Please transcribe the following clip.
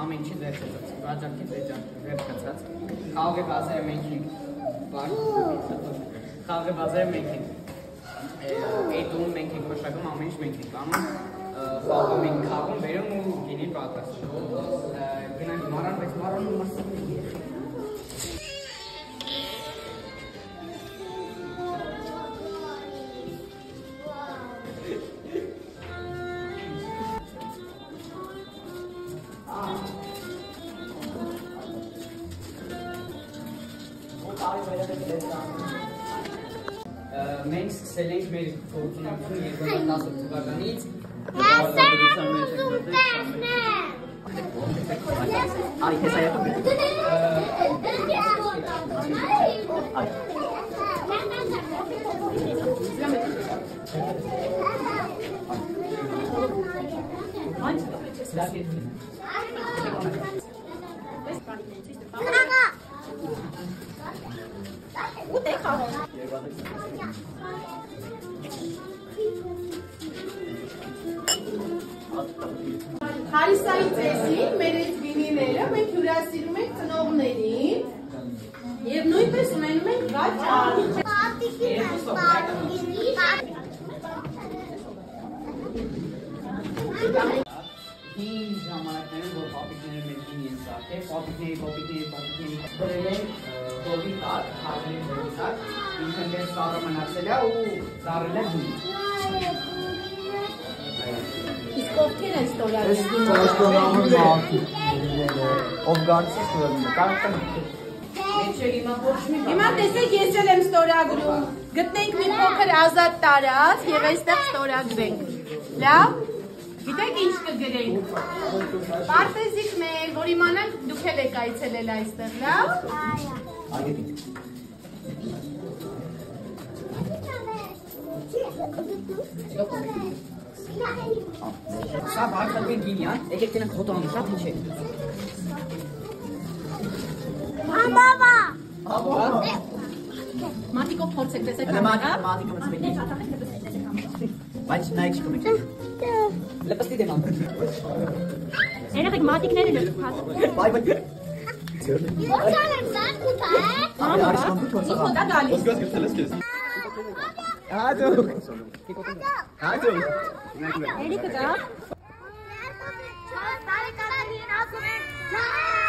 Ամենքի դեպքից վաճառքի վերջացած խաղի բազերը մենք ենք խաղի բազերը մենք ենք այդում մենք ենք մշակում ամեն ինչ մենք ենք անում խաղում ենք խաղում վերում ու գինի պատրաստում գնանք մարան բայց մարանը մասում ենք մենք սկսել ենք մեր գործունեությունը 2010 թվականից Արի քեզ այդում Հարիսայի ծեսին մեր այդ վինիները մենք հյուրասիրում ենք ծնողներին և նույնպես ունենում ենք վաճառ։ Հին ժամանակներում, որ պապիկները մեր հին են սարքել, պապիկների բերել են հողի տակ, հազրի հողի տակ, ինքն դեր սարը մնացել է ու ծառել է հին։ Իսկ ովքեր են ստորագրում։ Ով գարցից կարող Հիմա տեսեք ես էլ եմ ստորագրում, գտնենք մի փոքր ազատ տարած և այստեղ ստորագրենք, լավ, գիտեք ինչ կգրենք, պարտեզիկներ, որ իմանանք դուք էլ եք այցելել այստեղ, լավ, Սա բարձրագույն գինի է, եկեք տենանք հոտանում, շատ ինչ է։ Ամավա։ Մատիկով փորձեք տեսեք համարը։ Մատիկով ծվեք։ Բայց նայք շկում եք։ Լպստի դեմ ամբր։ Երեխեք մատիկները լպված։ Բայ։ Ո՞նց անեմ սա կուտա է։ Իքո դա գալիս։ Ոսկաս գտել ես քեզ։ Հաջող։ Հաջող։ Երիկը դա։ 4 տարեկան ասում են